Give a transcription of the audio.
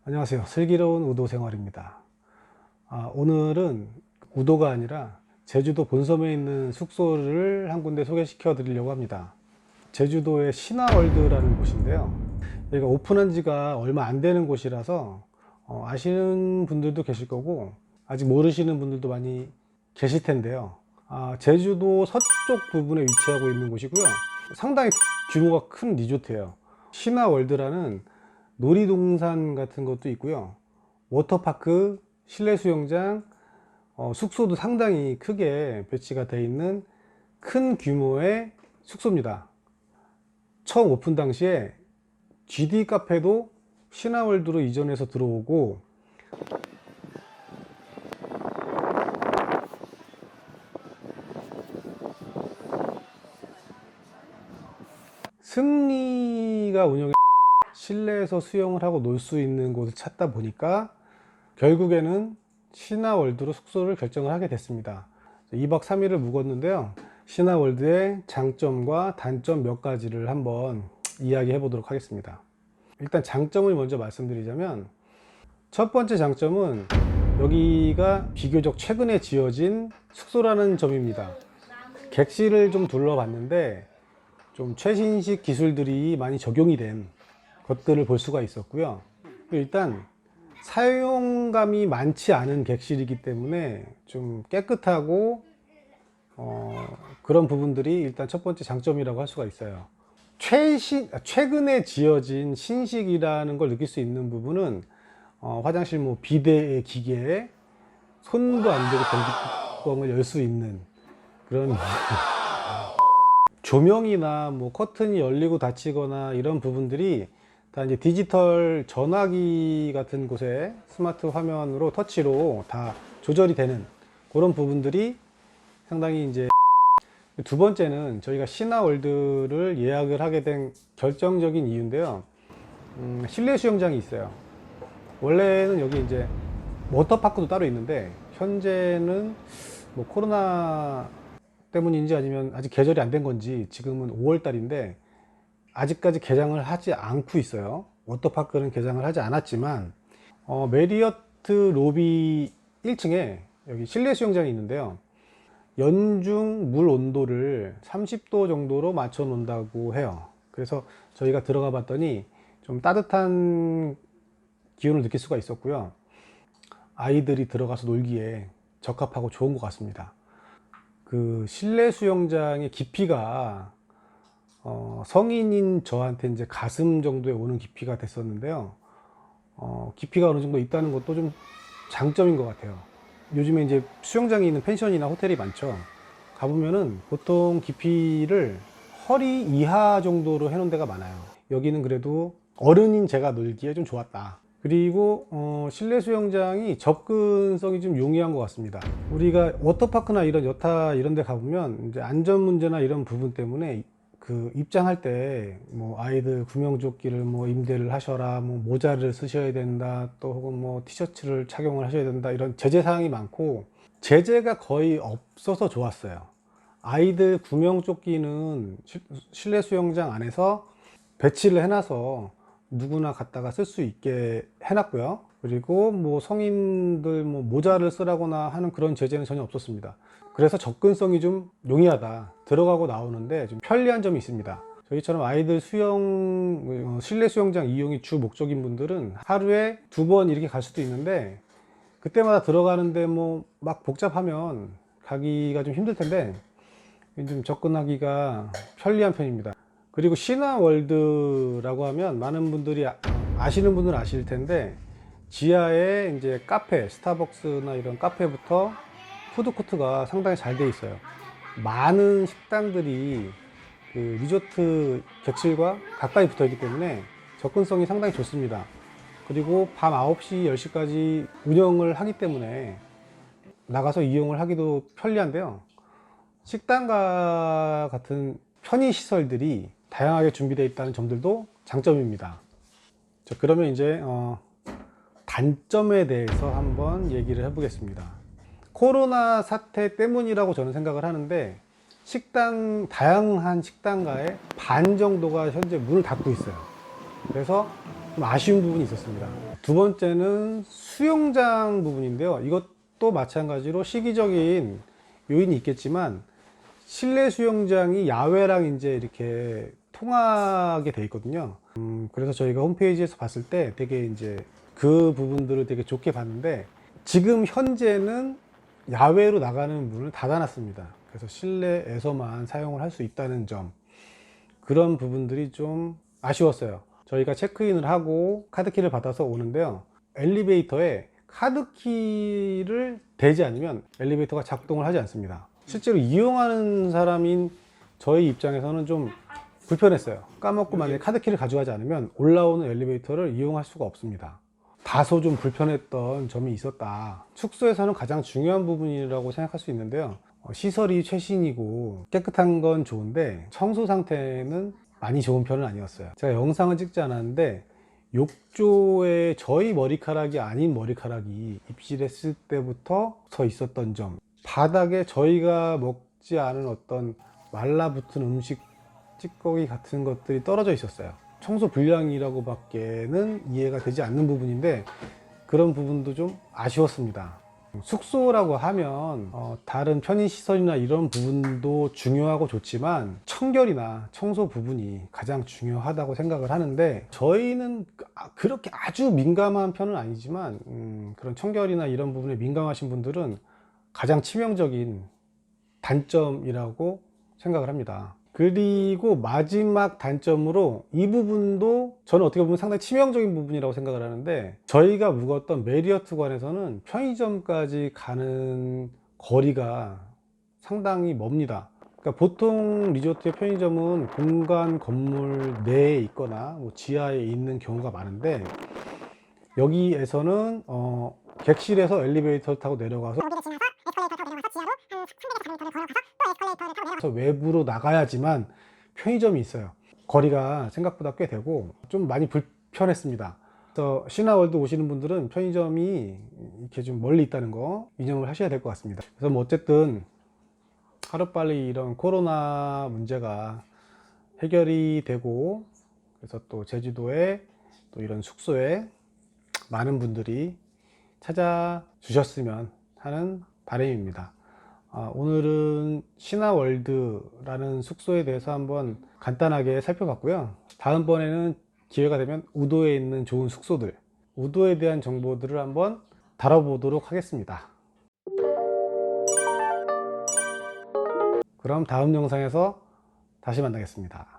안녕하세요. 슬기로운 우도 생활입니다. 오늘은 우도가 아니라 제주도 본섬에 있는 숙소를 한 군데 소개시켜 드리려고 합니다. 제주도의 신화월드라는 곳인데요. 여기가 오픈한 지가 얼마 안 되는 곳이라서 아시는 분들도 계실 거고 아직 모르시는 분들도 많이 계실 텐데요. 제주도 서쪽 부분에 위치하고 있는 곳이고요. 상당히 규모가 큰 리조트예요. 신화월드라는 놀이동산 같은 것도 있고요. 워터파크, 실내 수영장, 숙소도 상당히 크게 배치가 되어 있는 큰 규모의 숙소입니다. 처음 오픈 당시에 GD 카페도 신화월드로 이전해서 들어오고, 승리가 운영해 실내에서 수영을 하고 놀 수 있는 곳을 찾다 보니까 결국에는 신화월드로 숙소를 결정을 하게 됐습니다. 2박 3일을 묵었는데요. 신화월드의 장점과 단점 몇 가지를 한번 이야기해 보도록 하겠습니다. 일단 장점을 먼저 말씀드리자면, 첫 번째 장점은 여기가 비교적 최근에 지어진 숙소라는 점입니다. 객실을 좀 둘러봤는데 좀 최신식 기술들이 많이 적용이 된 것들을 볼 수가 있었고요. 일단 사용감이 많지 않은 객실이기 때문에 좀 깨끗하고 그런 부분들이 일단 첫 번째 장점이라고 할 수가 있어요. 최근에 지어진 신식이라는 걸 느낄 수 있는 부분은 화장실 비데의 기계에 손도 안 대고 변기뚜껑을 열 수 있는 그런 조명이나 커튼이 열리고 닫히거나 이런 부분들이 다 이제 디지털 전화기 같은 곳에 스마트 화면으로 터치로 다 조절이 되는 그런 부분들이 상당히 이제. 두 번째는 저희가 신화월드를 예약을 하게 된 결정적인 이유인데요. 실내 수영장이 있어요. 원래는 여기 이제 워터파크도 따로 있는데 현재는 코로나 때문인지 아니면 아직 개절이 안 된 건지 지금은 5월 달인데 아직까지 개장을 하지 않고 있어요. 워터파크는 개장을 하지 않았지만 메리어트 로비 1층에 여기 실내 수영장이 있는데요. 연중 물 온도를 30도 정도로 맞춰 놓는다고 해요. 그래서 저희가 들어가 봤더니 좀 따뜻한 기온을 느낄 수가 있었고요. 아이들이 들어가서 놀기에 적합하고 좋은 것 같습니다. 그 실내 수영장의 깊이가 성인인 저한테 이제 가슴 정도에 오는 깊이가 됐었는데요. 깊이가 어느 정도 있다는 것도 좀 장점인 것 같아요. 요즘에 이제 수영장에 있는 펜션이나 호텔이 많죠. 가보면은 보통 깊이를 허리 이하 정도로 해놓은 데가 많아요. 여기는 그래도 어른인 제가 놀기에 좀 좋았다. 그리고 실내 수영장이 접근성이 좀 용이한 것 같습니다. 우리가 워터파크나 이런 여타 이런 데 가보면 이제 안전 문제나 이런 부분 때문에 그 입장할 때 아이들 구명조끼를 임대를 하셔라, 모자를 쓰셔야 된다, 또 혹은 티셔츠를 착용을 하셔야 된다, 이런 제재 사항이 많고 제재가 거의 없어서 좋았어요. 아이들 구명조끼는 실내 수영장 안에서 배치를 해놔서 누구나 갖다가 쓸 수 있게 해놨고요. 그리고 성인들 모자를 쓰라거나 하는 그런 제재는 전혀 없었습니다. 그래서 접근성이 좀 용이하다, 들어가고 나오는데 좀 편리한 점이 있습니다. 저희처럼 아이들 실내 수영장 이용이 주 목적인 분들은 하루에 2번 이렇게 갈 수도 있는데 그때마다 들어가는데 막 복잡하면 가기가 좀 힘들 텐데 좀 접근하기가 편리한 편입니다. 그리고 신화월드라고 하면 많은 분들이 아시는 분들은 아실 텐데 지하에 이제 카페, 스타벅스나 이런 카페부터 푸드코트가 상당히 잘 돼 있어요. 많은 식당들이 그 리조트 객실과 가까이 붙어 있기 때문에 접근성이 상당히 좋습니다. 그리고 밤 9시, 10시까지 운영을 하기 때문에 나가서 이용을 하기도 편리한데요. 식당과 같은 편의시설들이 다양하게 준비되어 있다는 점들도 장점입니다. 자, 그러면 이제 단점에 대해서 한번 얘기를 해보겠습니다. 코로나 사태 때문이라고 저는 생각을 하는데, 다양한 식당가의 반 정도가 현재 문을 닫고 있어요. 그래서 좀 아쉬운 부분이 있었습니다. 두 번째는 수영장 부분인데요. 이것도 마찬가지로 시기적인 요인이 있겠지만, 실내 수영장이 야외랑 이제 이렇게 통하게 돼 있거든요. 그래서 저희가 홈페이지에서 봤을 때 되게 이제 그 부분들을 되게 좋게 봤는데, 지금 현재는 야외로 나가는 문을 닫아놨습니다. 그래서 실내에서만 사용을 할 수 있다는 점, 그런 부분들이 좀 아쉬웠어요. 저희가 체크인을 하고 카드키를 받아서 오는데요, 엘리베이터에 카드키를 대지 않으면 엘리베이터가 작동을 하지 않습니다. 실제로 이용하는 사람인 저희 입장에서는 좀 불편했어요. 까먹고 만약에 카드키를 가져가지 않으면 올라오는 엘리베이터를 이용할 수가 없습니다. 다소 좀 불편했던 점이 있었다. 숙소에서는 가장 중요한 부분이라고 생각할 수 있는데요, 시설이 최신이고 깨끗한 건 좋은데 청소 상태는 많이 좋은 편은 아니었어요. 제가 영상을 찍지 않았는데, 욕조에 저희 머리카락이 아닌 머리카락이 입실했을 때부터 서 있었던 점, 바닥에 저희가 먹지 않은 어떤 말라붙은 음식 찌꺼기 같은 것들이 떨어져 있었어요. 청소 불량이라고 밖에는 이해가 되지 않는 부분인데, 그런 부분도 좀 아쉬웠습니다. 숙소라고 하면 다른 편의시설이나 이런 부분도 중요하고 좋지만 청결이나 청소 부분이 가장 중요하다고 생각을 하는데, 저희는 그렇게 아주 민감한 편은 아니지만 그런 청결이나 이런 부분에 민감하신 분들은 가장 치명적인 단점이라고 생각을 합니다. 그리고 마지막 단점으로, 이 부분도 저는 어떻게 보면 상당히 치명적인 부분이라고 생각을 하는데, 저희가 묵었던 메리어트관에서는 편의점까지 가는 거리가 상당히 멉니다. 그러니까 보통 리조트의 편의점은 공간 건물 내에 있거나 뭐 지하에 있는 경우가 많은데, 여기에서는 객실에서 엘리베이터 타고 내려가서 그래서 외부로 나가야지만 편의점이 있어요. 거리가 생각보다 꽤 되고 좀 많이 불편했습니다. 그래서 신화월드 오시는 분들은 편의점이 이렇게 좀 멀리 있다는 거 인정을 하셔야 될 것 같습니다. 그래서 뭐 어쨌든 하루빨리 이런 코로나 문제가 해결이 되고, 그래서 또 제주도에 또 이런 숙소에 많은 분들이 찾아주셨으면 하는 바람입니다. 오늘은 신화월드라는 숙소에 대해서 한번 간단하게 살펴봤고요. 다음번에는 기회가 되면 우도에 있는 좋은 숙소들, 우도에 대한 정보들을 한번 다뤄보도록 하겠습니다. 그럼 다음 영상에서 다시 만나겠습니다.